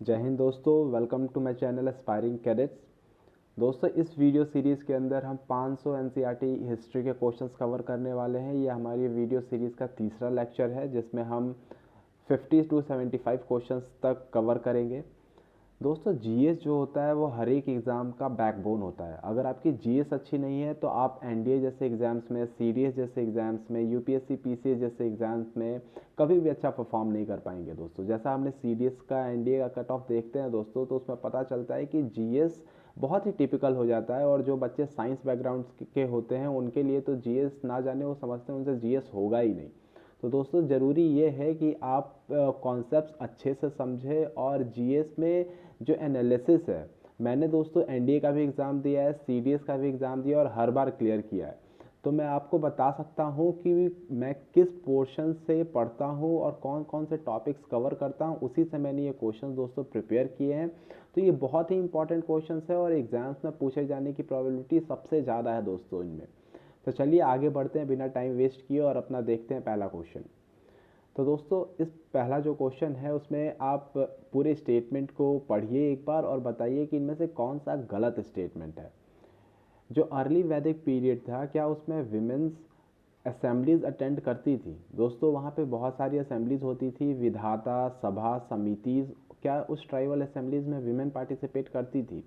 जय हिंद दोस्तों, welcome to my channel aspiring cadets. दोस्तों, इस वीडियो सीरीज़ के अंदर हम 500 एनसीईआरटी हिस्ट्री के क्वेश्चंस कवर करने वाले हैं। ये हमारी वीडियो सीरीज़ का तीसरा लेक्चर है जिसमें हम 50 टू 75 क्वेश्चंस तक कवर करेंगे। दोस्तों, जीएस जो होता है वो हर एक एग्ज़ाम का बैकबोन होता है। अगर आपकी जीएस अच्छी नहीं है तो आप एनडीए जैसे एग्ज़ाम्स में, सीडीएस जैसे एग्ज़ाम्स में, यूपीएससी पीसीएस जैसे एग्ज़ाम्स में कभी भी अच्छा परफॉर्म नहीं कर पाएंगे। दोस्तों, जैसा हमने सीडीएस का एनडीए का कट ऑफ देखते हैं दोस्तों, तो उसमें पता चलता है कि जीएस बहुत ही टिपिकल हो जाता है। और जो बच्चे साइंस बैकग्राउंड के होते हैं उनके लिए तो जीएस ना जाने, वो समझते हैं उनसे जीएस होगा ही नहीं। तो दोस्तों, ज़रूरी ये है कि आप कॉन्सेप्ट्स अच्छे से समझें। और जीएस में जो एनालिसिस है, मैंने दोस्तों एनडीए का भी एग्ज़ाम दिया है, सीडीएस का भी एग्ज़ाम दिया और हर बार क्लियर किया है। तो मैं आपको बता सकता हूँ कि मैं किस पोर्शन से पढ़ता हूँ और कौन कौन से टॉपिक्स कवर करता हूँ, उसी से मैंने ये क्वेश्चन दोस्तों प्रिपेयर किए हैं। तो ये बहुत ही इंपॉर्टेंट क्वेश्चन है और एग्जाम्स में पूछे जाने की प्रोबेबिलिटी सबसे ज़्यादा है दोस्तों इनमें। तो चलिए आगे बढ़ते हैं बिना टाइम वेस्ट किए और अपना देखते हैं पहला क्वेश्चन। तो दोस्तों, इस पहला जो क्वेश्चन है उसमें आप पूरे स्टेटमेंट को पढ़िए एक बार और बताइए कि इनमें से कौन सा गलत स्टेटमेंट है। जो अर्ली वैदिक पीरियड था, क्या उसमें विमेंस असेंबलीज अटेंड करती थी? दोस्तों, वहाँ पे बहुत सारी असेंबलीज होती थी, विधाता सभा समितिज। क्या उस ट्राइबल असेंबलीज में विमेन पार्टिसिपेट करती थी?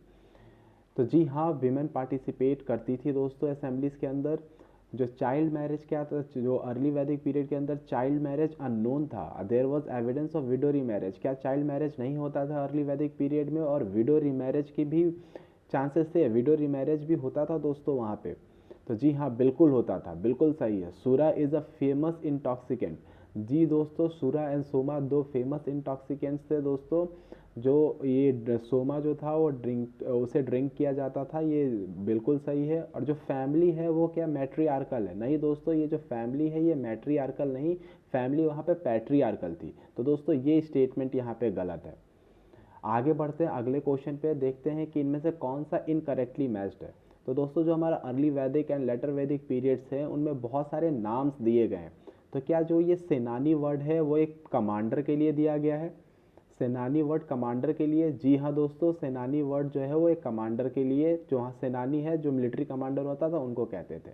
तो जी हाँ, विमेन पार्टिसिपेट करती थी दोस्तों असेंबलीज के अंदर। जो चाइल्ड मैरिज क्या था, जो अर्ली वैदिक पीरियड के अंदर चाइल्ड मैरिज अननोन था। There was evidence of widow remarriage. क्या चाइल्ड मैरिज नहीं होता था अर्ली वैदिक पीरियड में? और विडो रीमैरिज की भी चांसेस थे, विडो रीमैरिज भी होता था दोस्तों वहाँ पे। तो जी हाँ, बिल्कुल होता था, बिल्कुल सही है। सूरा इज़ अ फेमस इंटॉक्सिकेंट। जी दोस्तों, सूरा एंड सोमा दो फेमस इंटॉक्सिकेंट्स थे दोस्तों। जो ये सोमा जो था वो उसे ड्रिंक किया जाता था, ये बिल्कुल सही है। और जो फैमिली है वो क्या मैट्रियार्कल है? नहीं दोस्तों, ये जो फैमिली है ये मैट्रियार्कल नहीं, फैमिली वहाँ पे पैट्रियार्कल थी। तो दोस्तों, ये स्टेटमेंट यहाँ पे गलत है। आगे बढ़ते हैं अगले क्वेश्चन पे, देखते हैं कि इनमें से कौन सा इनकरेक्टली मैच्ड है। तो दोस्तों, जो हमारा अर्ली वैदिक एंड लेटर वैदिक पीरियड्स हैं उनमें बहुत सारे नाम्स दिए गए हैं। तो क्या जो ये सेनानी वर्ड है वो एक कमांडर के लिए दिया गया है? सेनानी वर्ड कमांडर के लिए? जी हाँ दोस्तों, सेनानी वर्ड जो है वो एक कमांडर के लिए, जो हाँ सेनानी है, जो मिलिट्री कमांडर होता था उनको कहते थे।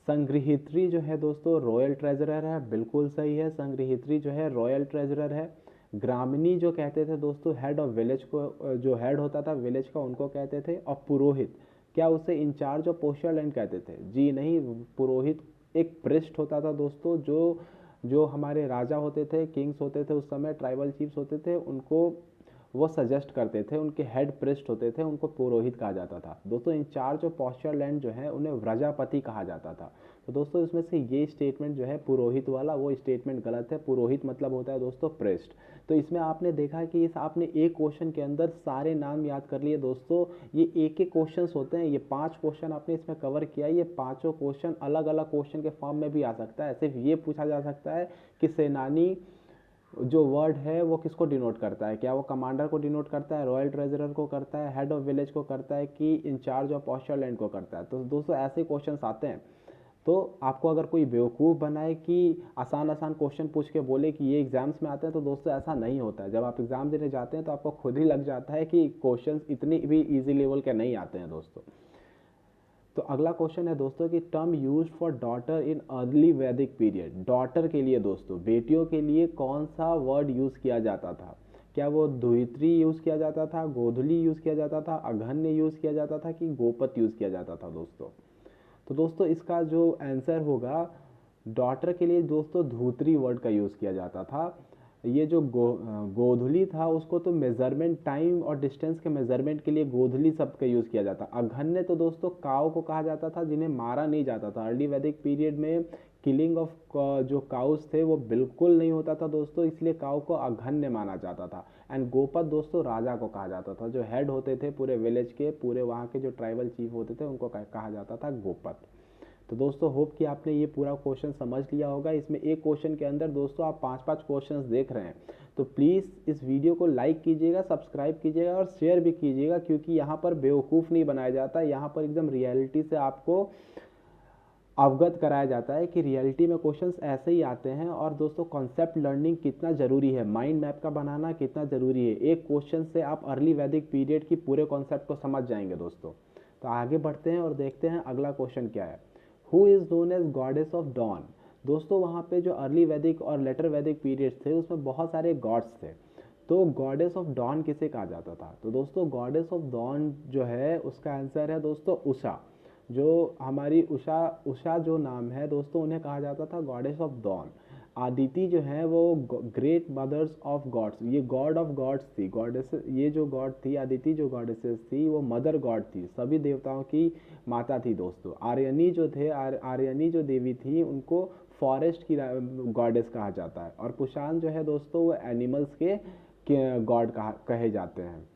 संग्रहित्री जो है दोस्तों रॉयल ट्रेजरर है, बिल्कुल सही है, संग्रहित्री जो है रॉयल ट्रेजरर है। ग्रामनी जो कहते थे दोस्तों हेड ऑफ विलेज को, जो हेड होता था विलेज का, उनको कहते थे। और पुरोहित, क्या उसे इंचार्ज ऑफ पोस्टल लैंड कहते थे? जी नहीं, पुरोहित एक प्रिस्ट होता था दोस्तों। जो जो हमारे राजा होते थे, किंग्स होते थे उस समय, ट्राइबल चीफ्स होते थे, उनको वो सजेस्ट करते थे, उनके हेड प्रिस्ट होते थे, उनको पुरोहित कहा जाता था दोस्तों। इंचार्ज ऑफ पॉस्चर लैंड जो है उन्हें व्रजापति कहा जाता था। तो दोस्तों, इसमें से ये स्टेटमेंट जो है पुरोहित वाला, वो स्टेटमेंट गलत है। पुरोहित मतलब होता है दोस्तों प्रेस्ट। तो इसमें आपने देखा कि इस आपने एक क्वेश्चन के अंदर सारे नाम याद कर लिए दोस्तों। ये एक एक क्वेश्चन होते हैं, ये 5 क्वेश्चन आपने इसमें कवर किया। ये पांचों क्वेश्चन अलग अलग क्वेश्चन के फॉर्म में भी आ सकता है। सिर्फ ये पूछा जा सकता है कि सेनानी जो वर्ड है वो किसको डिनोट करता है? क्या वो कमांडर को डिनोट करता है, रॉयल ट्रेजरर को करता है, हेड ऑफ विलेज को करता है, कि इंचार्ज ऑफ पॉस्चर लैंड को करता है? तो दोस्तों, ऐसे क्वेश्चंस आते हैं। तो आपको अगर कोई बेवकूफ़ बनाए कि आसान आसान क्वेश्चन पूछ के बोले कि ये एग्जाम्स में आते हैं, तो दोस्तों ऐसा नहीं होता है। जब आप एग्जाम देने जाते हैं तो आपको खुद ही लग जाता है कि क्वेश्चंस इतनी भी इजी लेवल के नहीं आते हैं दोस्तों। तो अगला क्वेश्चन है दोस्तों कि term used for daughter in early Vedic period. Daughter के लिए दोस्तों, बेटियों के लिए कौन सा वर्ड यूज़ किया जाता था? क्या वो धुइत्री यूज़ किया जाता था, गोधुली यूज़ किया जाता था, अघन्य यूज़ किया जाता था, कि गोपत यूज़ किया जाता था दोस्तों? तो दोस्तों, इसका जो आंसर होगा, डॉटर के लिए दोस्तों धूतरी वर्ड का यूज़ किया जाता था। ये जो गोधुली था उसको तो मेजरमेंट, टाइम और डिस्टेंस के मेजरमेंट के लिए गोधुली शब्द का यूज़ किया जाता। अघन्य तो दोस्तों काव को कहा जाता था जिन्हें मारा नहीं जाता था। अर्ली वैदिक पीरियड में किलिंग ऑफ जो काउस थे वो बिल्कुल नहीं होता था दोस्तों, इसलिए काव को अघन्य माना जाता था। एंड गोपत दोस्तों राजा को कहा जाता था, जो हेड होते थे पूरे विलेज के, पूरे वहाँ के जो ट्राइबल चीफ होते थे उनको कहा जाता था गोपत। तो दोस्तों, होप कि आपने ये पूरा क्वेश्चन समझ लिया होगा। इसमें एक क्वेश्चन के अंदर दोस्तों आप 5-5 क्वेश्चंस देख रहे हैं। तो प्लीज़ इस वीडियो को लाइक कीजिएगा, सब्सक्राइब कीजिएगा और शेयर भी कीजिएगा, क्योंकि यहाँ पर बेवकूफ़ नहीं बनाया जाता, यहाँ पर एकदम रियलिटी से आपको अवगत कराया जाता है कि रियलिटी में क्वेश्चंस ऐसे ही आते हैं। और दोस्तों कॉन्सेप्ट लर्निंग कितना ज़रूरी है, माइंड मैप का बनाना कितना ज़रूरी है, एक क्वेश्चन से आप अर्ली वैदिक पीरियड की पूरे कॉन्सेप्ट को समझ जाएंगे दोस्तों। तो आगे बढ़ते हैं और देखते हैं अगला क्वेश्चन क्या है। Who is known as goddess of dawn. दोस्तों वहाँ पे जो अर्ली वैदिक और लेटर वैदिक पीरियड्स थे उसमें बहुत सारे गॉड्स थे, तो गॉडेस ऑफ डॉन किसे कहा जाता था। तो दोस्तों गॉडेस ऑफ डॉन जो है उसका आंसर है दोस्तों उषा। जो हमारी उषा जो नाम है दोस्तों, उन्हें कहा जाता था गॉडेस ऑफ डॉन। आदिति जो है वो ग्रेट मदर्स ऑफ गॉड्स, ये गॉड ऑफ गॉड्स थी, गॉडेस। ये जो गॉड थी आदिति, जो गॉडेसेस थी वो मदर गॉड थी, सभी देवताओं की माता थी दोस्तों। आर्यनी जो थे, आर्यनी जो देवी थी उनको फॉरेस्ट की गॉडेस कहा जाता है। और पुशान जो है दोस्तों वो एनिमल्स के गॉड कहे जाते हैं।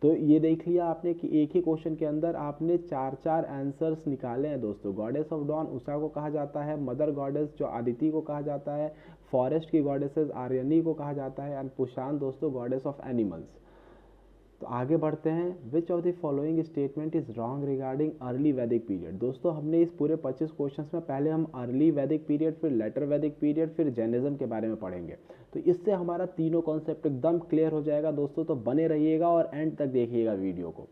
तो ये देख लिया आपने कि एक ही क्वेश्चन के अंदर आपने चार चार आंसर्स निकाले हैं दोस्तों। गॉडेस ऑफ डॉन उषा को कहा जाता है, मदर गॉडेस जो आदिति को कहा जाता है, फॉरेस्ट की गॉडेसेस आर्यनी को कहा जाता है, एंड पुशान दोस्तों गॉडेस ऑफ एनिमल्स। तो आगे बढ़ते हैं। विच of the following statement is wrong regarding early Vedic period. दोस्तों हमने इस पूरे 25 क्वेश्चंस में पहले हम अर्ली वैदिक पीरियड, फिर लेटर वैदिक पीरियड, फिर जैनिज्म के बारे में पढ़ेंगे। तो इससे हमारा तीनों कॉन्सेप्ट एकदम क्लियर हो जाएगा दोस्तों। तो बने रहिएगा और एंड तक देखिएगा वीडियो को।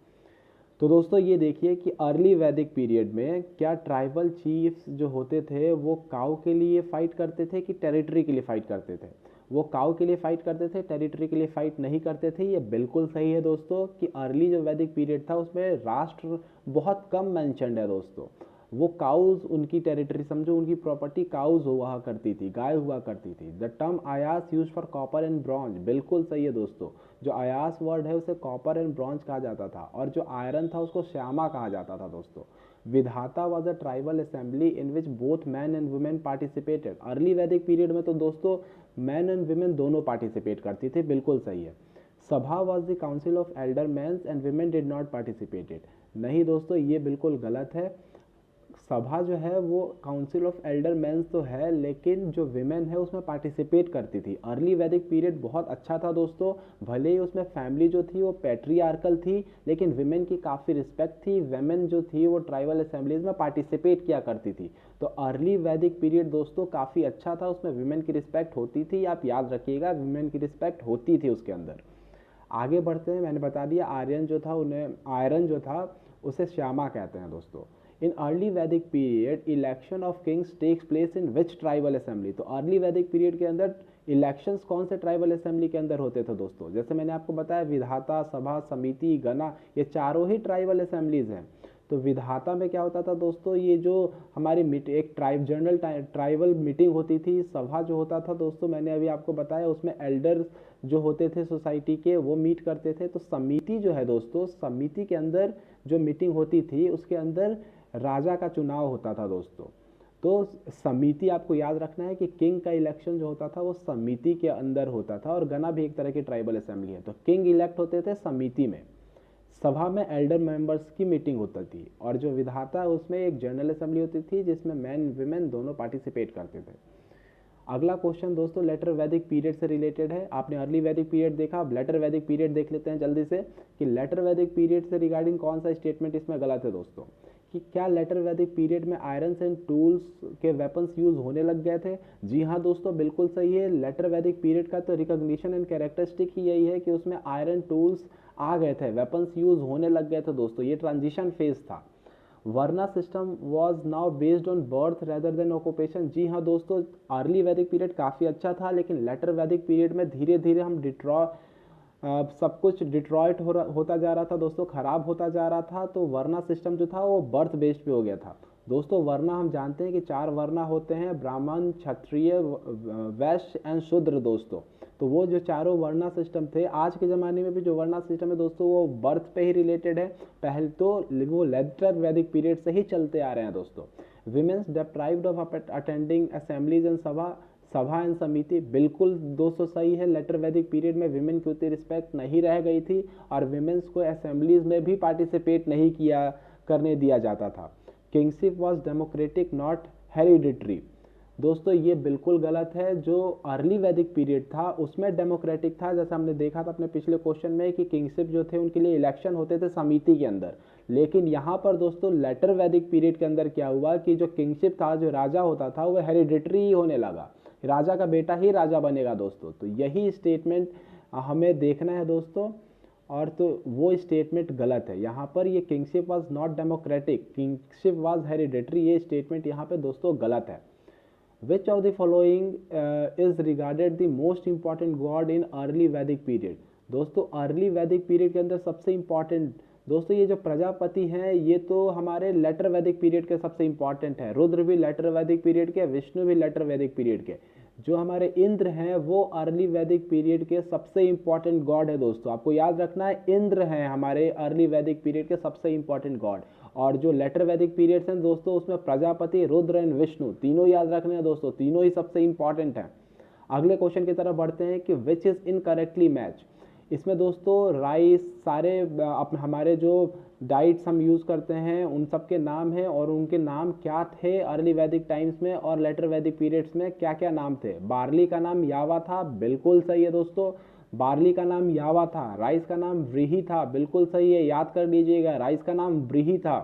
तो दोस्तों ये देखिए कि अर्ली वैदिक पीरियड में क्या ट्राइबल चीफ्स जो होते थे वो काऊ के लिए फाइट करते थे कि टेरिटरी के लिए फाइट करते थे। वो काऊ के लिए फाइट करते थे, टेरिटरी के लिए फाइट नहीं करते थे। ये बिल्कुल सही है दोस्तों कि अर्ली जो वैदिक पीरियड था उसमें राष्ट्र बहुत कम मेंशन्ड है दोस्तों। वो काउज उनकी टेरिटरी समझो, उनकी प्रॉपर्टी काउज हुआ करती थी, गाय हुआ करती थी। The term ayas use for copper and bronze, बिल्कुल सही है दोस्तों। जो आयास वर्ड है उसे कॉपर एंड ब्रॉन्ज कहा जाता था, और जो आयरन था उसको श्यामा कहा जाता था दोस्तों। Vidatha was a tribal assembly in which both men and women participated. Early Vedic period में तो दोस्तों मैन एंड वुमेन दोनों पार्टिसिपेट करती थी, बिल्कुल सही है। Sabha was the council of elder mens and women did not participated. नहीं दोस्तों, ये बिल्कुल गलत है। सभा जो है वो काउंसिल ऑफ एल्डर मैंस तो है, लेकिन जो विमेन है उसमें पार्टिसिपेट करती थी। अर्ली वैदिक पीरियड बहुत अच्छा था दोस्तों। भले ही उसमें फैमिली जो थी वो पैट्रियार्कल थी, लेकिन विमेन की काफ़ी रिस्पेक्ट थी। वेमेन जो थी वो ट्राइबल असेंबलीज में पार्टिसिपेट किया करती थी। तो अर्ली वैदिक पीरियड दोस्तों काफ़ी अच्छा था, उसमें विमेन की रिस्पेक्ट होती थी। आप याद रखिएगा, विमेन की रिस्पेक्ट होती थी उसके अंदर। आगे बढ़ते हैं। मैंने बता दिया आर्यन जो था उन्हें, आयरन जो था उसे श्यामा कहते हैं दोस्तों। In early Vedic period election of kings takes place in which tribal assembly. तो अर्ली वैदिक पीरियड के अंदर इलेक्शंस कौन से ट्राइबल असेंबली के अंदर होते थे दोस्तों। जैसे मैंने आपको बताया विधाता, सभा, समिति, गणा, ये चारों ही ट्राइबल असेंबलीज हैं। तो विधाता में क्या होता था दोस्तों, ये जो हमारी एक जनरल ट्राइबल मीटिंग होती थी। सभा जो होता था दोस्तों, मैंने अभी आपको बताया उसमें एल्डर्स जो होते थे सोसाइटी के वो मीट करते थे। तो समिति जो है दोस्तों, समिति के अंदर जो मीटिंग होती थी उसके अंदर राजा का चुनाव होता था दोस्तों। तो समिति आपको याद रखना है कि किंग का इलेक्शन जो होता था वो समिति के अंदर होता था। और गणा भी एक तरह की ट्राइबल असेंबली है। तो किंग इलेक्ट होते थे समिति में, सभा में एल्डर मेंबर्स की मीटिंग होती थी, और जो विधाता उसमें एक जनरल असेंबली होती थी जिसमें मैन विमेन दोनों पार्टिसिपेट करते थे। अगला क्वेश्चन दोस्तों लेटर वैदिक पीरियड से रिलेटेड है। आपने अर्ली वैदिक पीरियड देखा, अब लेटर वैदिक पीरियड देख लेते हैं जल्दी से कि लेटर वैदिक पीरियड से रिगार्डिंग कौन सा स्टेटमेंट इसमें गलत है दोस्तों। कि क्या लेटर वैदिक पीरियड में आयरन एंड टूल्स के वेपन्स यूज होने लग गए थे। जी हाँ दोस्तों, बिल्कुल सही है। लेटर वैदिक पीरियड का तो रिकॉग्निशन एंड कैरेक्टरिस्टिक ही यही है कि उसमें आयरन टूल्स आ गए थे, वेपन्स यूज होने लग गए थे दोस्तों। ये ट्रांजिशन फेज था। Varna system was now based on birth rather than occupation. जी हाँ दोस्तों, अर्ली वैदिक पीरियड काफ़ी अच्छा था, लेकिन लेटर वैदिक पीरियड में धीरे धीरे हम सब कुछ डिट्रॉइट होता जा रहा था दोस्तों, खराब होता जा रहा था। तो वर्ना सिस्टम जो था वो बर्थ बेस्ड पे हो गया था दोस्तों। वर्ना हम जानते हैं कि 4 वर्ना होते हैं, ब्राह्मण, क्षत्रिय, वैश्य एंड शूद्र दोस्तों। तो वो जो चारों वर्ना सिस्टम थे, आज के ज़माने में भी जो वर्ना सिस्टम है दोस्तों वो बर्थ पे ही रिलेटेड है। पहले तो वो लेटर वैदिक पीरियड से ही चलते आ रहे हैं दोस्तों। Women's deprived of attending assemblies and सभा एंड समिति, बिल्कुल दोस्तों सही है। लेटर वैदिक पीरियड में विमेन की उतनी रिस्पेक्ट नहीं रह गई थी, और विमेंस को असेंबलीज में भी पार्टिसिपेट नहीं करने दिया जाता था। Kingship was democratic not hereditary. दोस्तों ये बिल्कुल गलत है। जो अर्ली वैदिक पीरियड था उसमें डेमोक्रेटिक था, जैसा हमने देखा था अपने पिछले क्वेश्चन में कि किंगशिप जो थे उनके लिए इलेक्शन होते थे समिति के अंदर। लेकिन यहाँ पर दोस्तों लेटर वैदिक पीरियड के अंदर क्या हुआ कि जो किंगशिप था, जो राजा होता था, वो हेरिडिटरी होने लगा, राजा का बेटा ही राजा बनेगा दोस्तों। तो यही स्टेटमेंट हमें देखना है दोस्तों, और तो वो स्टेटमेंट गलत है यहाँ पर। ये kingship was not democratic, kingship was hereditary, ये स्टेटमेंट यहाँ पे दोस्तों गलत है। Which of the following is regarded the most important god in early Vedic period? दोस्तों अर्ली वैदिक पीरियड के अंदर सबसे इंपॉर्टेंट दोस्तों ये जो प्रजापति हैं ये तो हमारे लेटर वैदिक पीरियड के सबसे इंपॉर्टेंट है। रुद्र भी लेटर वैदिक पीरियड के, विष्णु भी लेटर वैदिक पीरियड के। जो हमारे इंद्र हैं वो अर्ली वैदिक पीरियड के सबसे इंपॉर्टेंट गॉड है दोस्तों। आपको याद रखना है इंद्र हैं हमारे अर्ली वैदिक पीरियड के सबसे इंपॉर्टेंट गॉड। और जो लेटर वैदिक पीरियड्स हैं दोस्तों उसमें प्रजापति, रुद्र एंड विष्णु तीनों याद रखने हैं दोस्तों, तीनों ही सबसे इंपॉर्टेंट हैं। अगले क्वेश्चन की तरफ बढ़ते हैं कि विच इज इनकरेक्टली मैच। इसमें दोस्तों राइस सारे हमारे जो डाइट्स हम यूज़ करते हैं उन सब के नाम हैं, और उनके नाम क्या थे अर्ली वैदिक टाइम्स में और लेटर वैदिक पीरियड्स में क्या क्या नाम थे। बार्ली का नाम यावा था, बिल्कुल सही है दोस्तों, बार्ली का नाम यावा था। राइस का नाम व्रीहि था, बिल्कुल सही है, याद कर लीजिएगा, राइस का नाम व्रीहि था।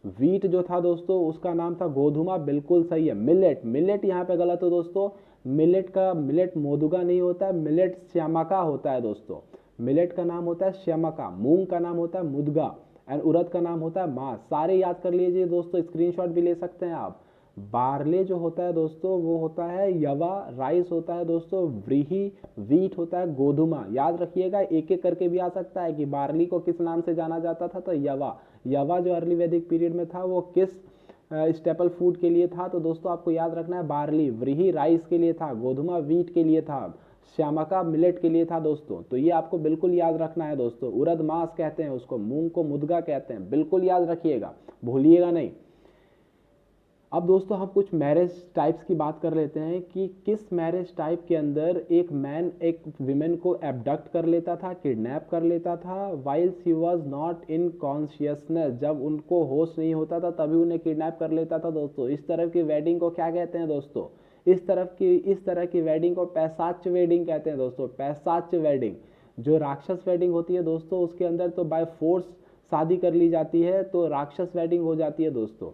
वीट जो था दोस्तों उसका नाम था गोधुमा, बिल्कुल सही है। मिलेट, मिलेट यहाँ पे गलत है दोस्तों, मिलेट मोदुगा नहीं होता है, मिलेट श्यामका होता है दोस्तों। मिलेट का नाम होता है श्यामका, मूंग का नाम होता है मुदगा, एंड उड़द का नाम होता है मास। सारे याद कर लीजिए दोस्तों, स्क्रीनशॉट भी ले सकते हैं आप। बार्ले जो होता है दोस्तों वो होता है यवा, राइस होता है दोस्तों व्रीहि, वीट होता है गोधुमा। याद रखिएगा, एक एक करके भी आ सकता है कि बार्ली को किस नाम से जाना जाता था, तो यवा। यवा जो अर्ली वैदिक पीरियड में था वो किस स्टेपल फूड के लिए था, तो दोस्तों आपको याद रखना है बार्ली। व्रीहि राइस के लिए था, गोधुमा वीट के लिए था, श्यामका मिलेट के लिए था दोस्तों। तो ये आपको बिल्कुल याद रखना है दोस्तों। उड़द मास कहते हैं उसको, मूंग को मुदगा कहते हैं, बिल्कुल याद रखिएगा, भूलिएगा नहीं। अब दोस्तों हम कुछ मैरिज टाइप्स की बात कर लेते हैं कि किस मैरिज टाइप के अंदर एक मैन एक विमेन को एबडक्ट कर लेता था, किडनैप कर लेता था, while she was not in consciousness, जब उनको होश नहीं होता था तभी उन्हें किडनैप कर लेता था दोस्तों। इस तरह की वेडिंग को क्या कहते हैं दोस्तों? इस तरह की वेडिंग को पैशाच वेडिंग कहते हैं दोस्तों, पैशाच वेडिंग। जो राक्षस वेडिंग होती है दोस्तों उसके अंदर तो बाय फोर्स शादी कर ली जाती है, तो राक्षस वेडिंग हो जाती है दोस्तों।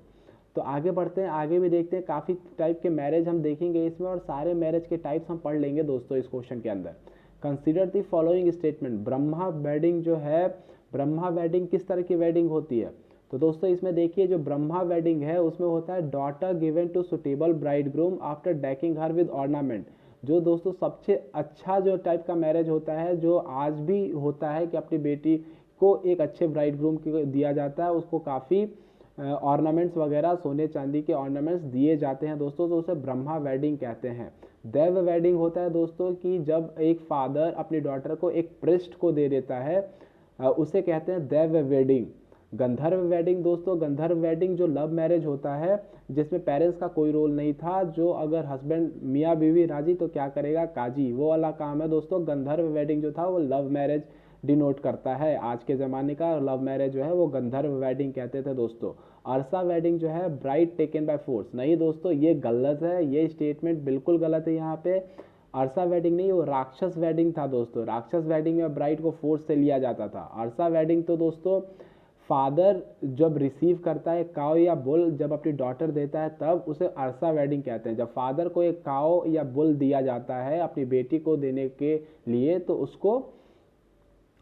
तो आगे बढ़ते हैं, आगे भी देखते हैं, काफ़ी टाइप के मैरिज हम देखेंगे इसमें, और सारे मैरिज के टाइप्स हम पढ़ लेंगे दोस्तों इस क्वेश्चन के अंदर। Consider the following statement. Brahma wedding जो है, ब्रह्मा वेडिंग किस तरह की वेडिंग होती है? तो दोस्तों इसमें देखिए जो ब्रह्मा वेडिंग है उसमें होता है daughter given to suitable bridegroom after decking her with ornament. जो दोस्तों सबसे अच्छा जो टाइप का मैरिज होता है, जो आज भी होता है कि अपनी बेटी को एक अच्छे ब्राइड ग्रूम को दिया जाता है, उसको काफ़ी ऑर्नामेंट्स वगैरह सोने चांदी के ऑर्नामेंट्स दिए जाते हैं दोस्तों, तो उसे ब्रह्मा वेडिंग कहते हैं। दैव वेडिंग होता है दोस्तों कि जब एक फादर अपनी डॉटर को एक प्रिस्ट को दे देता है, उसे कहते हैं दैव वेडिंग। गंधर्व वेडिंग दोस्तों, गंधर्व वेडिंग जो लव मैरिज होता है जिसमें पेरेंट्स का कोई रोल नहीं था, जो अगर हस्बैंड मियाँ बीवी राजी तो क्या करेगा काजी, वो वाला काम है दोस्तों। गंधर्व वेडिंग जो था वो लव मैरिज डिनोट करता है। आज के ज़माने का लव मैरिज जो है वो गंधर्व वेडिंग कहते थे दोस्तों। अरसा वेडिंग जो है ब्राइड टेकन बाय फोर्स, नहीं दोस्तों ये गलत है, ये स्टेटमेंट बिल्कुल गलत है। यहाँ पे अरसा वेडिंग नहीं, वो राक्षस वेडिंग था दोस्तों। राक्षस वेडिंग में ब्राइड को फोर्स से लिया जाता था। अरसा वेडिंग तो दोस्तों फादर जब रिसीव करता है काव या बुल, जब अपनी डॉटर देता है तब उसे अरसा वेडिंग कहते हैं। जब फादर को एक काव या बुल दिया जाता है अपनी बेटी को देने के लिए तो उसको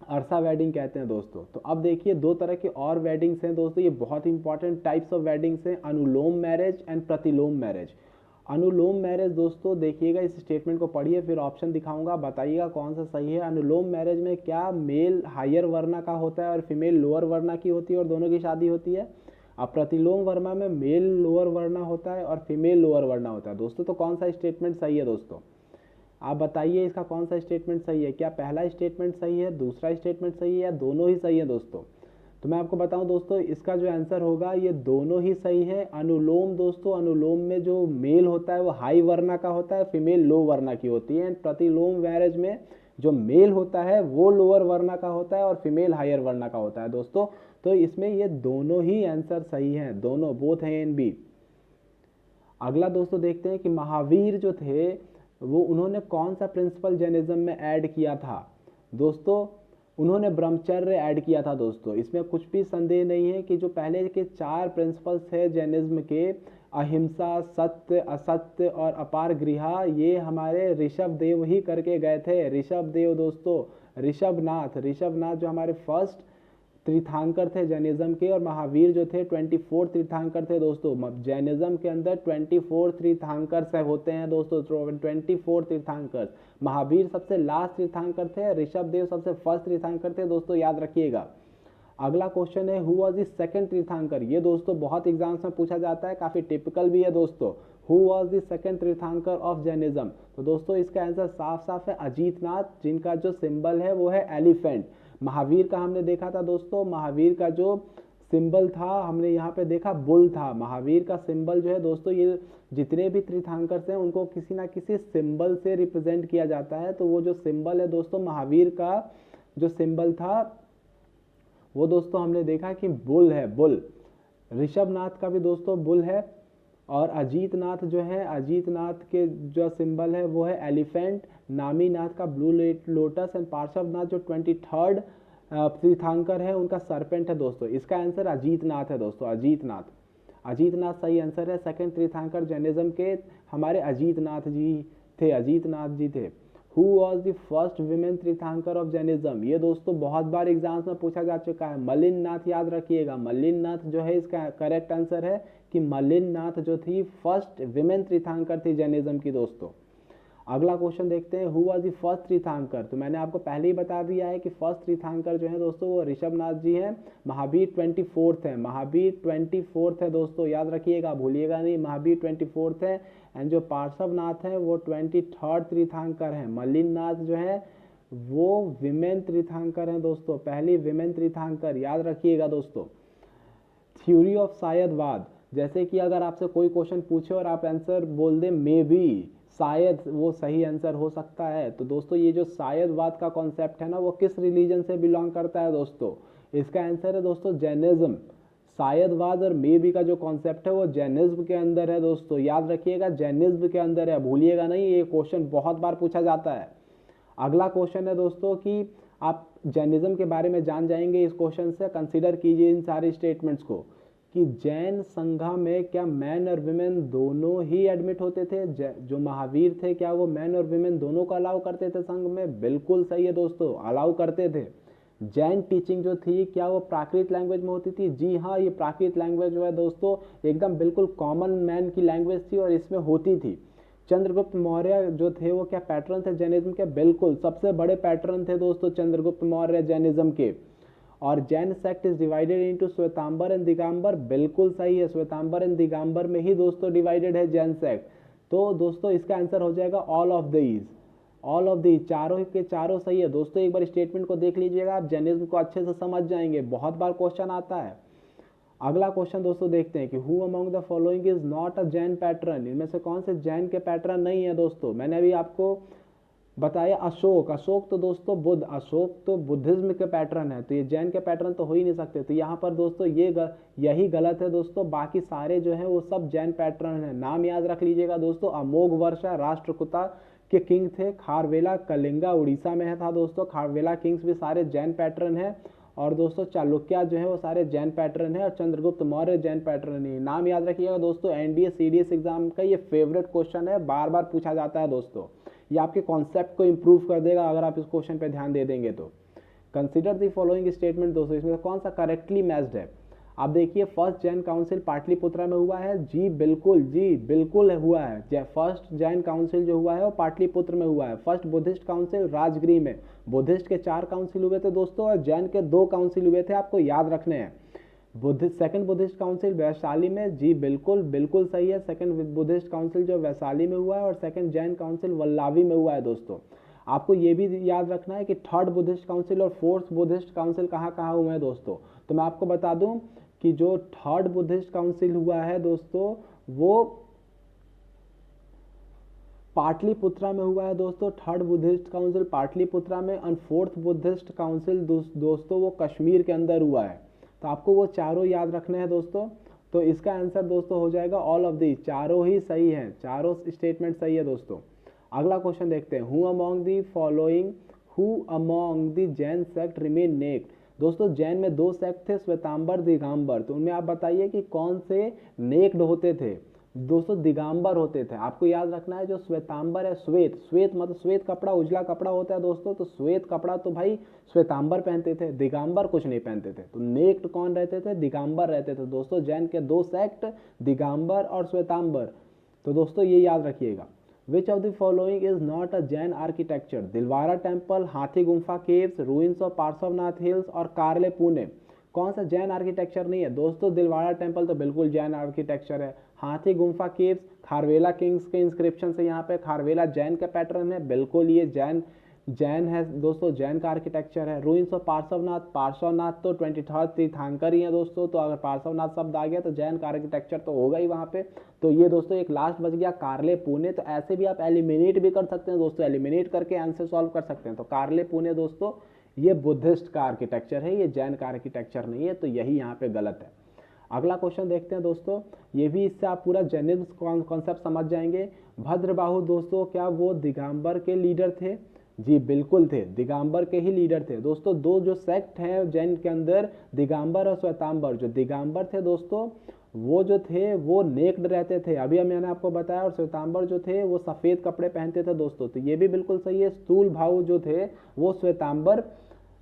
अरसा वेडिंग कहते हैं दोस्तों। तो अब देखिए दो तरह के और वेडिंग्स हैं दोस्तों, ये बहुत इंपॉर्टेंट टाइप्स ऑफ वेडिंग्स हैं, अनुलोम मैरिज एंड प्रतिलोम मैरिज। अनुलोम मैरिज दोस्तों देखिएगा, इस स्टेटमेंट को पढ़िए फिर ऑप्शन दिखाऊंगा, बताइएगा कौन सा सही है। अनुलोम मैरिज में क्या मेल हायर वर्ना का होता है और फीमेल लोअर वर्ना की होती है और दोनों की शादी होती है। अब प्रतिलोम वर्मा में मेल लोअर वर्ना होता है और फीमेल लोअर वर्ना होता है दोस्तों। तो कौन सा स्टेटमेंट सही है दोस्तों? आप बताइए इसका कौन सा स्टेटमेंट सही है? क्या पहला स्टेटमेंट सही है, दूसरा स्टेटमेंट सही है, या दोनों ही सही है दोस्तों? तो मैं आपको बताऊं दोस्तों, इसका जो आंसर होगा ये दोनों ही सही है। अनुलोम दोस्तों, अनुलोम में जो मेल होता है वो हाई वर्ना का होता है, फीमेल लो वर्ना की होती है। एंड प्रतिलोम मैरिज में जो मेल होता है वो लोअर वर्ना का होता है और फीमेल हायर वर्ना का होता है दोस्तों। तो इसमें ये दोनों ही आंसर सही हैं, दोनों, बोथ हैं इन बी। अगला दोस्तों देखते हैं कि महावीर जो थे वो उन्होंने कौन सा प्रिंसिपल जैनिज्म में ऐड किया था। दोस्तों उन्होंने ब्रह्मचर्य ऐड किया था। दोस्तों इसमें कुछ भी संदेह नहीं है कि जो पहले के 4 प्रिंसिपल्स थे जैनिज्म के, अहिंसा, सत्य, असत्य और अपार गृहा, ये हमारे ऋषभ देव ही करके गए थे। ऋषभ देव दोस्तों, ऋषभनाथ जो हमारे फर्स्ट तीर्थंकर थे जैनिज्म के, और महावीर जो थे 24 तीर्थंकर थे। दोस्तों जैनिज्म के अंदर 24 तीर्थंकर होते हैं दोस्तों, 24 तीर्थंकर। महावीर सबसे लास्ट तीर्थंकर थे, ऋषभ देव सबसे फर्स्ट तीर्थंकर थे। दोस्तों याद रखिएगा। अगला क्वेश्चन है हु वाज द सेकंड तीर्थंकर। ये दोस्तों बहुत एग्जाम्स में पूछा जाता है, काफी टिपिकल भी है दोस्तों। हु वाज द सेकंड तीर्थंकर ऑफ जैनिज्म। तो दोस्तों इसका आंसर साफ साफ है अजीतनाथ, जिनका जो सिंबल है वो है एलिफेंट। महावीर का हमने देखा था दोस्तों, महावीर का जो सिंबल था हमने यहाँ पे देखा बुल था। महावीर का सिंबल जो है दोस्तों, ये जितने भी तीर्थंकर हैं उनको किसी ना किसी सिंबल से रिप्रेजेंट किया जाता है। तो वो जो सिंबल है दोस्तों, महावीर का जो सिंबल था वो दोस्तों हमने देखा कि बुल है, बुल। ऋषभनाथ का भी दोस्तों बुल है, और अजीतनाथ जो है, अजीतनाथ के जो सिंबल है वो है एलिफेंट। नामीनाथ का ब्लू लोटस, एंड पार्श्वनाथ जो 23rd तीर्थंकर है उनका सरपेंट है। दोस्तों इसका आंसर अजीतनाथ है दोस्तों, अजीतनाथ सही आंसर है। सेकंड तीर्थंकर जैनिज्म के हमारे अजीतनाथ जी थे। Who was the first women तीर्थंकर ऑफ जैनिज्म। ये दोस्तों बहुत बार एग्जाम्स में पूछा जा चुका है। मलिननाथ, याद रखिएगा, मलिननाथ जो है इसका करेक्ट आंसर है कि मलिननाथ जो थी फर्स्ट विमेन तीर्थंकर थी जैनिज्म की। दोस्तों अगला क्वेश्चन देखते हैं हु वाज द फर्स्ट तीर्थंकर। तो मैंने आपको पहले ही बता दिया है कि फर्स्ट तीर्थंकर जो है दोस्तों वो ऋषभनाथ जी हैं। महावीर 24th है, महावीर 24th है दोस्तों, याद रखिएगा, भूलिएगा नहीं, महावीर 24th है। एंड जो पार्श्वनाथ है वो 23rd तीर्थंकर है। मलिननाथ जो है वो विमेन तीर्थंकर है दोस्तों, पहली विमेन तीर्थंकर, याद रखिएगा दोस्तों। थ्योरी ऑफ शायदवाद, जैसे कि अगर आपसे कोई क्वेश्चन पूछे और आप आंसर बोल दें मे बी, शायद वो सही आंसर हो सकता है। तो दोस्तों ये जो शायदवाद का कॉन्सेप्ट है ना, वो किस रिलीजन से बिलोंग करता है दोस्तों? इसका आंसर है दोस्तों जैनिज्म। शायदवाद और मे बी का जो कॉन्सेप्ट है वो जैनिज्म के अंदर है दोस्तों, याद रखिएगा, जैनिज्म के अंदर है, भूलिएगा नहीं, ये क्वेश्चन बहुत बार पूछा जाता है। अगला क्वेश्चन है दोस्तों कि आप जैनिज्म के बारे में जान जाएंगे इस क्वेश्चन से। कंसीडर कीजिए इन सारे स्टेटमेंट्स को कि जैन संघा में क्या मैन और विमेन दोनों ही एडमिट होते थे? जो महावीर थे क्या वो मैन और विमेन दोनों को अलाउ करते थे संघ में? बिल्कुल सही है दोस्तों, अलाउ करते थे। जैन टीचिंग जो थी क्या वो प्राकृत लैंग्वेज में होती थी? जी हाँ, ये प्राकृत लैंग्वेज जो है दोस्तों एकदम बिल्कुल कॉमन मैन की लैंग्वेज थी और इसमें होती थी। चंद्रगुप्त मौर्य जो थे वो क्या पैटर्न थे जैनिज्म के? बिल्कुल, सबसे बड़े पैटर्न थे दोस्तों चंद्रगुप्त मौर्य जैनिज्म के। और Jain sect is divided into Shvetambar and Digambar, बिल्कुल सही है, श्वेतांबर एंड दिगंबर में ही दोस्तों डिवाइडेड है जैन सेक्ट। तो दोस्तों इसका आंसर हो जाएगा all of these, all of these, चारों के चारों सही है दोस्तों। एक बार स्टेटमेंट को देख लीजिएगा, आप जैनिज्म को अच्छे से समझ जाएंगे, बहुत बार क्वेश्चन आता है। अगला क्वेश्चन दोस्तों देखते हैं कि who among the following is not a Jain pattern. इनमें से कौन से जैन के पैटर्न नहीं है दोस्तों? मैंने अभी आपको बताया अशोक, अशोक तो दोस्तों बुद्ध, अशोक तो बुद्धिज्म के पैटर्न है, तो ये जैन के पैटर्न तो हो ही नहीं सकते। तो यहाँ पर दोस्तों यही गलत है दोस्तों, बाकी सारे जो है वो सब जैन पैटर्न है। नाम याद रख लीजिएगा दोस्तों, अमोघ वर्षा राष्ट्रकूटा के किंग थे, खारवेला कलिंगा उड़ीसा में था दोस्तों, खारवेला किंग्स भी सारे जैन पैटर्न है। और दोस्तों चालुक्य जो है वो सारे जैन पैटर्न है, और चंद्रगुप्त मौर्य जैन पैटर्न है। नाम याद रखिएगा दोस्तों, एनडीए सीडीएस एग्जाम का ये फेवरेट क्वेश्चन है, बार बार पूछा जाता है दोस्तों। ये आपके कॉन्सेप्ट को इंप्रूव कर देगा अगर आप इस क्वेश्चन पे ध्यान दे देंगे तो। कंसीडर दी फॉलोइंग स्टेटमेंट दोस्तों, इसमें कौन सा करेक्टली मैच्ड है? आप देखिए, फर्स्ट जैन काउंसिल पाटलिपुत्रा में हुआ है, जी बिल्कुल हुआ है। फर्स्ट जैन काउंसिल जो हुआ है वो पाटलिपुत्र में हुआ है। फर्स्ट बुद्धिस्ट काउंसिल राजगृह में, बुद्धिस्ट के 4 काउंसिल हुए थे दोस्तों और जैन के 2 काउंसिल हुए थे, आपको याद रखने हैं। सेकंड बुद्धिस्ट काउंसिल वैशाली में, जी बिल्कुल सही है, सेकंड बुद्धिस्ट काउंसिल जो वैशाली में हुआ है, और सेकंड जैन काउंसिल वल्लावी में हुआ है दोस्तों। आपको ये भी याद रखना है कि थर्ड बुद्धिस्ट काउंसिल और फोर्थ बुद्धिस्ट काउंसिल कहाँ हुए हैं दोस्तों। तो मैं आपको बता दूं कि जो थर्ड बुद्धिस्ट काउंसिल हुआ है दोस्तों वो पाटलिपुत्रा में हुआ है दोस्तों, थर्ड बुद्धिस्ट काउंसिल पाटलिपुत्रा में, और फोर्थ बुद्धिस्ट काउंसिल दोस्तों वो कश्मीर के अंदर हुआ है। तो आपको वो चारों याद रखने हैं दोस्तों। तो इसका आंसर दोस्तों हो जाएगा ऑल ऑफ दीज, चारों ही सही हैं, चारों स्टेटमेंट सही है दोस्तों। अगला क्वेश्चन देखते हैं, who among the following, who among the Jain sect remain naked. दोस्तों जैन में दो सेक्ट थे, श्वेतांबर दिगंबर, तो उनमें आप बताइए कि कौन से नेक्ड होते थे। दोस्तों दिगंबर होते थे। आपको याद रखना है जो श्वेतांबर है, श्वेत, श्वेत मतलब श्वेत कपड़ा, उजला कपड़ा होता है दोस्तों, तो श्वेत कपड़ा तो भाई श्वेतांबर पहनते थे, दिगंबर कुछ नहीं पहनते थे। तो नेक्ड कौन रहते थे, दिगंबर रहते थे दोस्तों। जैन के दो सेक्ट, दिगंबर और श्वेतांबर, तो दोस्तों ये याद रखिएगा। Which of the following is not a Jain architecture, Dilwara temple, Hathi Gumpha caves, ruins of Parshvanath hills और कारले पुणे। कौन सा जैन आर्किटेक्चर नहीं है दोस्तों, दिलवाड़ा टेम्पल तो बिल्कुल जैन आर्किटेक्चर है। हाथी गुम्फा केव्स, खारवेला किंग्स के इंस्क्रिप्शन से यहाँ पे खारवेला जैन का पैटर्न है, बिल्कुल ये जैन है दोस्तों, जैन का आर्किटेक्चर है। रूइंस ऑफ पार्श्वनाथ, पार्श्वनाथ तो 23rd तीर्थंकर ही है दोस्तों, तो अगर पार्श्वनाथ शब्द आ गया तो जैन का आर्किटेक्चर तो होगा ही वहाँ पे। तो ये दोस्तों एक लास्ट बच गया कारले पुणे, तो ऐसे भी आप एलिमिनेट भी कर सकते हैं दोस्तों, एलिमिनेट करके आंसर सॉल्व कर सकते हैं। तो कारले पुणे दोस्तों ये बुद्धिस्ट का आर्किटेक्चर है, ये जैन का आर्किटेक्चर नहीं है, तो यही यहाँ पे गलत है। अगला क्वेश्चन देखते हैं दोस्तों, ये भी इससे आप पूरा जैनिज्म कॉन्सेप्ट समझ जाएंगे। भद्रबाहु दोस्तों क्या वो दिगंबर के लीडर थे, जी बिल्कुल थे, दिगंबर के ही लीडर थे दोस्तों। दो जो सेक्ट हैं जैन के अंदर, दिगंबर और श्वेतांबर, जो दिगंबर थे दोस्तों वो जो थे वो नेक्ड रहते थे, अभी मैंने आपको बताया, और श्वेतांबर जो थे वो सफेद कपड़े पहनते थे दोस्तों, तो ये भी बिल्कुल सही है। स्थूल भाऊ जो थे वो श्वेतांबर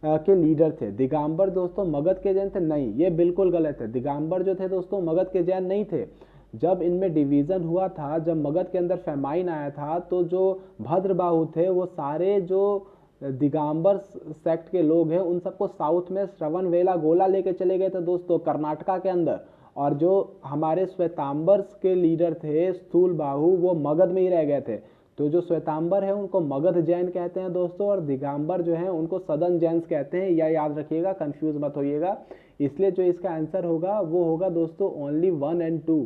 के लीडर थे। दिगंबर दोस्तों मगध के जैन थे, नहीं, ये बिल्कुल गलत है। दिगंबर जो थे दोस्तों मगध के जैन नहीं थे। जब इनमें डिवीजन हुआ था, जब मगध के अंदर फेमाइन आया था, तो जो भद्रबाहु थे वो सारे जो दिगंबर सेक्ट के लोग हैं उन सबको साउथ में श्रवणबेला गोला लेके चले गए थे दोस्तों, कर्नाटका के अंदर। और जो हमारे श्वेतांबर के लीडर थे स्थूल बाहु, वो मगध में ही रह गए थे। तो जो श्वेतांबर है उनको मगध जैन कहते हैं दोस्तों, और दिगंबर जो है उनको सदर्न जैन्स कहते हैं, या याद रखिएगा, कंफ्यूज मत होइएगा। इसलिए जो इसका आंसर होगा वो होगा दोस्तों ओनली 1 और 2,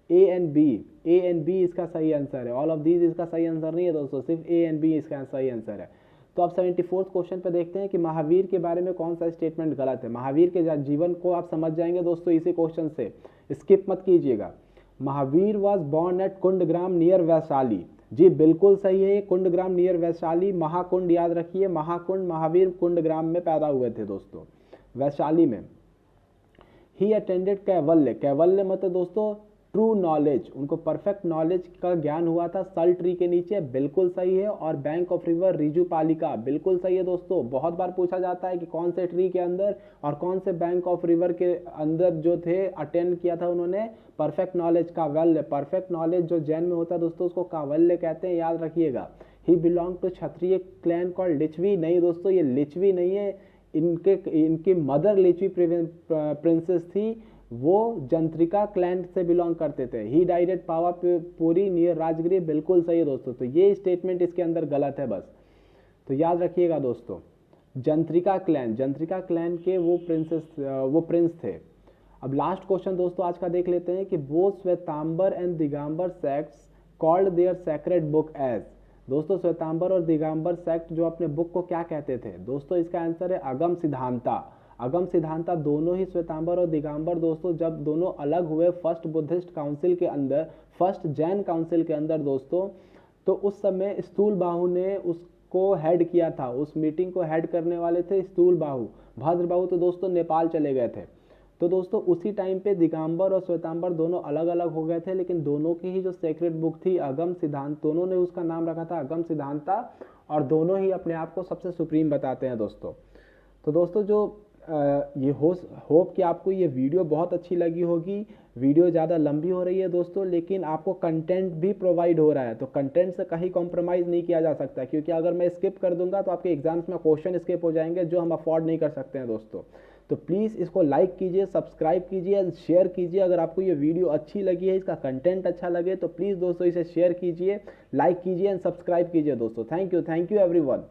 ए एंड बी इसका सही आंसर है। ऑल ऑफ दीज इसका सही आंसर नहीं है दोस्तों, सिर्फ ए एंड बी इसका सही आंसर है। तो अब 74th क्वेश्चन पे देखते हैं कि महावीर के बारे में कौन सा स्टेटमेंट गलत है। महावीर के जीवन को आप समझ जाएंगे दोस्तों इसी क्वेश्चन से, स्किप मत कीजिएगा। Mahavir was born at Kundagram near Vaishali, जी बिल्कुल सही है, कुंडग्राम नियर वैशाली। महाकुंड याद रखिए, महाकुंड, महावीर कुंडग्राम में पैदा हुए थे दोस्तों, वैशाली में। ही अटेंडेड कैवल्य, कैवल्य मतलब दोस्तों ट्रू नॉलेज, उनको परफेक्ट नॉलेज का ज्ञान हुआ था सल ट्री के नीचे, बिल्कुल सही है। और बैंक ऑफ रिवर रिजुपालिका, बिल्कुल सही है दोस्तों। बहुत बार पूछा जाता है कि कौन से ट्री के अंदर और कौन से बैंक ऑफ रिवर के अंदर जो थे अटेंड किया था उन्होंने परफेक्ट नॉलेज, कावल्य। परफेक्ट नॉलेज जो जैन में होता है दोस्तों उसको कावल्य कहते हैं, याद रखिएगा। He belong to Kshatriya clan called Lichchhavi, नहीं दोस्तों ये लिच्छवी नहीं है, इनकी मदर लिच्छवी प्रिंसेस थी, वो जंत्रिका क्लैन से बिलोंग करते थे। He died at Pavapuri near Rajgriha, बिल्कुल सही है दोस्तों। तो ये स्टेटमेंट इसके अंदर गलत है बस, तो याद रखिएगा दोस्तों। जंत्रिका क्लैन के वो प्रिंस थे। अब लास्ट क्वेश्चन दोस्तों आज का देख लेते हैं कि both Shvetambar and Digambar sects called their sacred book as, दोस्तों श्वेतांबर और दिगंबर सेक्ट जो अपने बुक को क्या कहते थे दोस्तों, इसका आंसर है अगम सिद्धांता। अगम सिद्धांता दोनों ही श्वेतांबर और दिगंबर दोस्तों जब दोनों अलग हुए फर्स्ट बुद्धिस्ट काउंसिल के अंदर, फर्स्ट जैन काउंसिल के अंदर दोस्तों, तो उस समय स्थूल बाहु ने उसको हेड किया था, उस मीटिंग को हेड करने वाले थे स्थूल बाहु। भद्रबाहु तो दोस्तों नेपाल चले गए थे। तो दोस्तों उसी टाइम पे दिगंबर और श्वेतांबर दोनों अलग अलग हो गए थे, लेकिन दोनों की ही जो सेक्रेट बुक थी अगम सिद्धांत, दोनों ने उसका नाम रखा था अगम सिद्धांता, और दोनों ही अपने आप को सबसे सुप्रीम बताते हैं दोस्तों। तो दोस्तों जो ये होप कि आपको ये वीडियो बहुत अच्छी लगी होगी। वीडियो ज़्यादा लंबी हो रही है दोस्तों, लेकिन आपको कंटेंट भी प्रोवाइड हो रहा है, तो कंटेंट से कहीं कॉम्प्रोमाइज़ नहीं किया जा सकता, क्योंकि अगर मैं स्किप कर दूंगा तो आपके एग्जाम्स में क्वेश्चन स्किप हो जाएंगे जो हम अफोर्ड नहीं कर सकते हैं दोस्तों। तो प्लीज़ इसको लाइक कीजिए, सब्सक्राइब कीजिए एंड शेयर कीजिए। अगर आपको ये वीडियो अच्छी लगी है, इसका कंटेंट अच्छा लगे, तो प्लीज़ दोस्तों इसे शेयर कीजिए, लाइक कीजिए एंड सब्सक्राइब कीजिए दोस्तों। Thank you everyone.